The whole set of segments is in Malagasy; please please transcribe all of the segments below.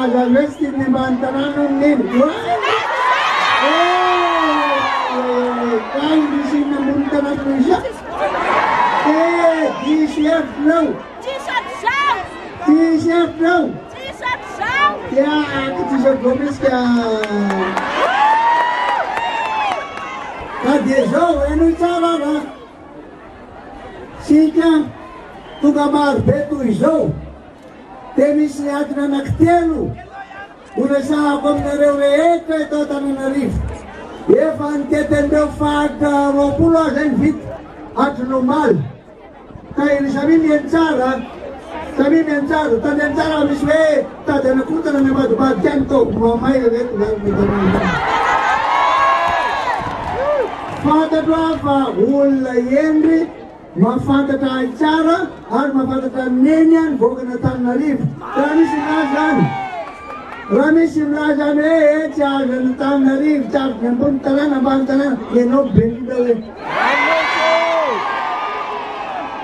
milaza vestiti mantanano nero. Quando si montano così. T-shirt no. T-shirt no. Ya, t-shirt gomes kya. Kadezo, enu chava na. Sika, tu gamar betu izo. Temis liatra na ktelu. Una sa akom na reuleeka ito tanan na rif. Efan tetendeu faga ropulo zen fit at normal. Kaya sabi miensara, tanensara miswe, tadena kuta na naman ba kento, mamay gaget na mitamanda. Fata dwafa ula yendri, mafata ta ichara, ar mafata ta nenyan, boga na tanarif. Rami Simrajan charge and Tanarif charge and Puntaran Abantaran, you know, bring the way.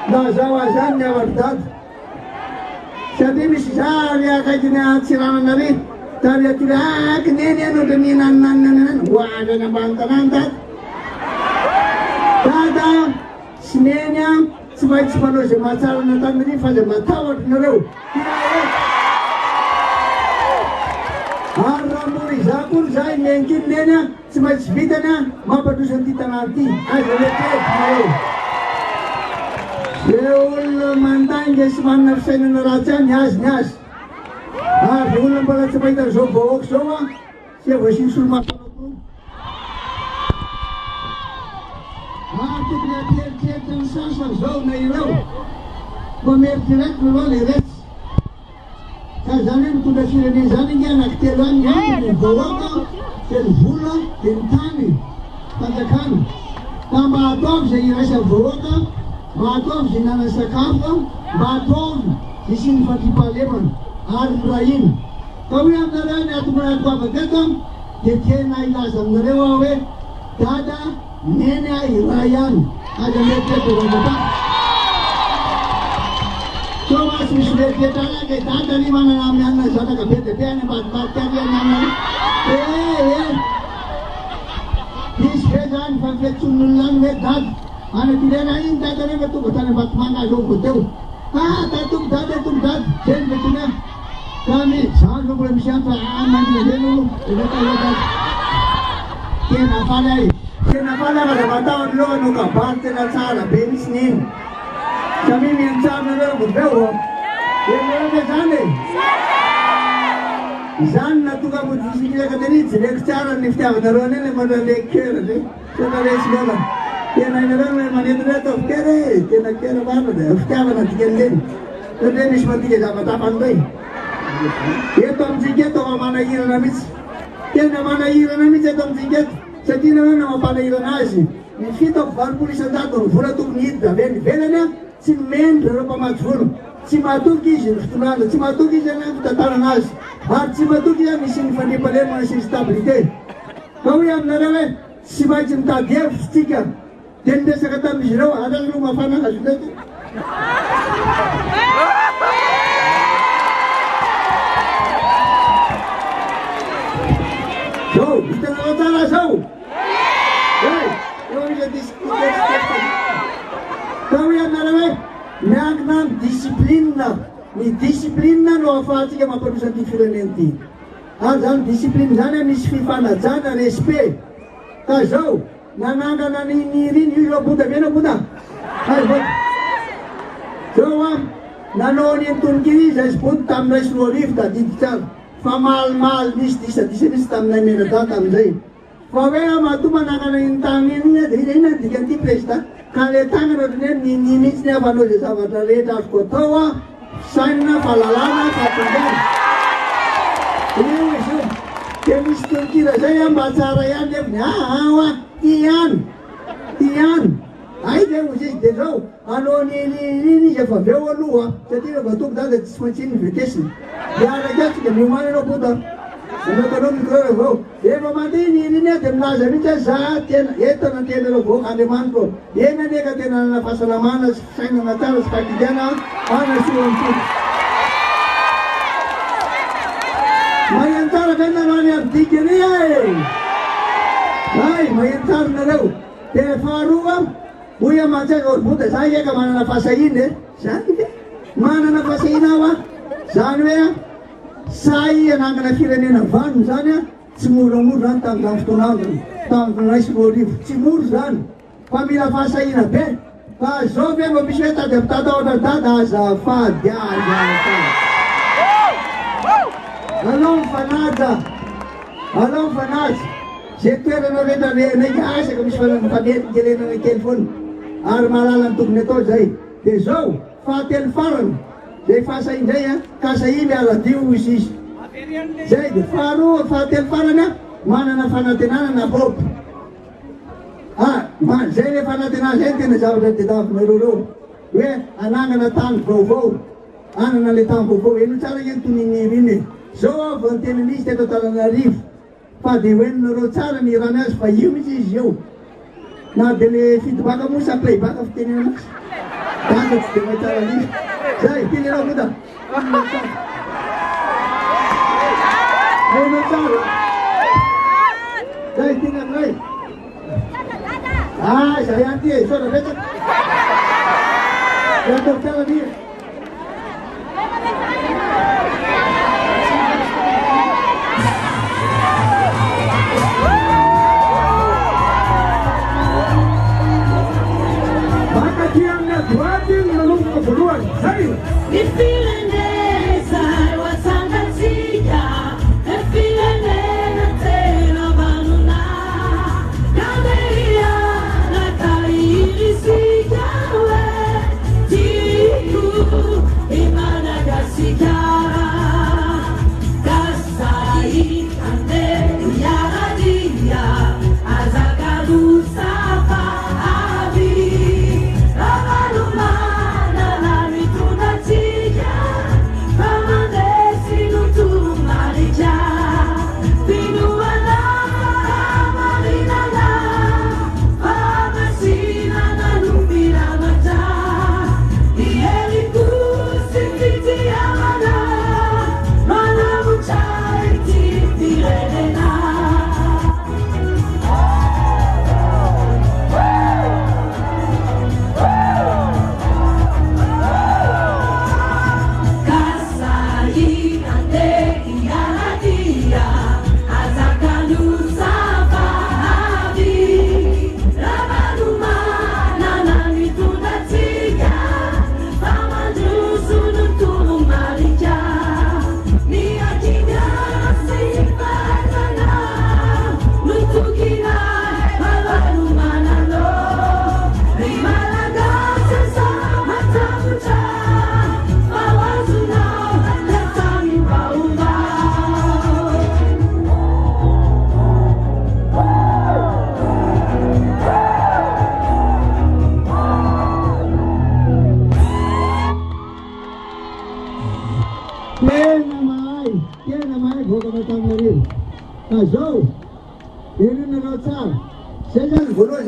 Nazawajan never done. Shadish Sharia Kajina Siranari, Taria Canadian of the Minan and Wad and Abantaran. Tada, Smenia, Smite Spanos, Matar and Tanarif as a Matawat in the road. Ramuri Zakur Zai Menkin Nena, Smart Svitana, Mapadusan Titanati, as a letter. Seul Mandan, yes, one of Senan Rajan, Yas. Rulam Palatapita Zobo, Sova, she was in Sulma. After the Tiatan Sasa Zona, you know, Gomer direct Roli. Zanen kuda sirene zanen ya naktelan ya gowoka tel hula tentani tadakan tamba atom se irasa gowoka batom sinana sakafa batom isin fatipaleman ar ibrahim kawi amdara ne atumra kwa bagatam dekhe na ilazam narewawe dada nene irayan ada lete to bata. So much we should get that anyone and I'm not sort of a bit about this present perfection learn with that and if then I ain't that ever took a ton about Manga go do. That took that, then the dinner. Tell me, sound of Mission for I'm not Can I follow about Lonuka, Barton and Sarah, baby's name. Kami minsan na lang magbawa. Yan na lang kasali. Isan na ito ka mo sisigla ka din. Sineksaran nifta ka. Naroon nila madalekera. So na-resgola. Yan ay naroon may manitra ito. Kere. Kinagkera ba na. Ufta ka na tigyan din. So din is matigyan sa matapang doy. Ito ang sigyat o manahira namin. Yan na manahira namin sa itong sigyat. Sa di naman na mapanahira nasin. Nifito farpuli sa dato. Fura tuknit na. Vela na. Si membro pa matful, si matuki tunala, si matuki na tataranas, at si matuki na misin fani pale mo si stabilite. Kawi am narawe, si bajim ta dev stika, dende sa kata misro, ada lu mafana kasudet. So, kita na tara so. Hey, kawi na Kawi ang narawe, nagnam disiplina. Ni disiplina no afati ka mapadusan diferente. Azan disiplin sana misfifana, sana respe. Kaso, nanaga na ninirin yung buda, beno buda. So, nanoon yung tunkiri sa sput tamres lorifta, digital. Famal-mal, disistam na minatatam zay. Pawaya matumanaga na yung tangin niya, hindi na, diganti presta. Kale tangan na ninis niya pano sa mataleta ko tawa sana palalana katugan. Ini isu kemis kira saya baca rayan dia nyawa tian. Ai dia uji deso ano ni ya fa bewa luwa jadi batuk dah semacam invitation. Dia raja ke mana no putar. Ano kanon ko Eva madini ni ne temla zabita sa ten eto na telo ko ademan ko yena ne ka tenan na pasalamana sa natal sa kidana ana suon Mayantar ka na naman yung digiri ay. Ay, mayantar na daw. Te faruam. Buya macam buta saya ka mana napasayin eh. Saan? Mana napasayin awa? Saan ba? Saya na nakakira niya ng van. Saan ya? Simurang-murang tanggang tunangan. Tanggang rice body. Simurang. Pamila pasayin na be. Sobe mabisweta deputado na dada sa FAD. Yan. Along fanaz. Sektor na rin na nag-aasa kami sa mga pabiyat gilin ng telefon. Armalalantog nito, Zay. So, Fatel Faran. Zay Fasayin Zay, Kasayin ala Diwisis. Zay, Faru, Fatel Faran na, mana na fanatinan na Bob. Zay na fanatinan, Zay na sa ulit ito, Meruro. We, anangan na tang Provo. Ano na litang Provo. Ino tsara yung tuningirin eh. So, Fonteniliste ito talang na Rif. Padiwen nuro tsara ni Ranas pa yumisis yun. Na dele feedback mo sa playback of tinamas. Bakit di ba tsara ni? Zay, pili lang mo da. Ano tsara? Zay, tingnan mo eh. Saya nanti, so na beto. Beto tsara niya.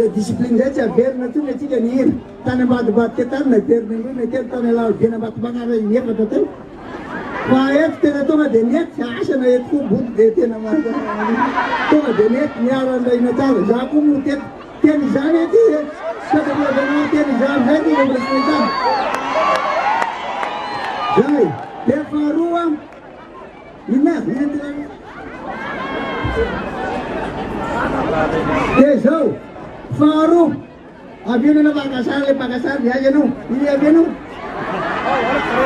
Disiplin saja, biar nanti nanti jangan tanah bat kita nak biar nanti tanah laut dia nak bangar ini apa betul? Wah, kita tu mah deniat, saya nak itu but dete nama tu mah deniat ni orang lain nak tahu. Jago mungkin tiada zaman itu, sekarang zaman tiada zaman ini boleh kita. Jadi, dia faruam, ini tu. Yes, Faru, abiyo na pakasar, dia jenu, ini abiyo.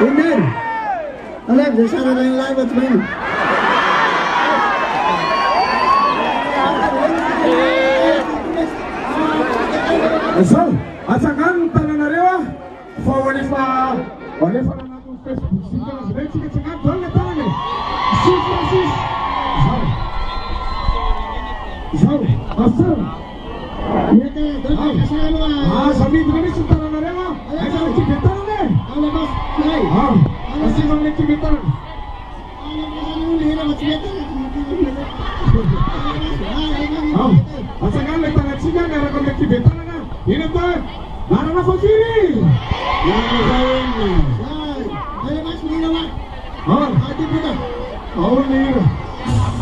Inden, alam, sana na yung live at main. So, asakan Tananarewa, for whenever na natin Facebook, sige na sige, doon na tayo ni. Sis. So, asal. Sabi itu kami sentara narema. Ada lagi betul ni. Ada mas, naik. Masih mana lagi betul? Asalkan letak lagi kan, ada lagi betul na. Ini tu, mana nak fakiri? Yang lain. Ada mas ni nama. Hati betul. Oh ni. Thank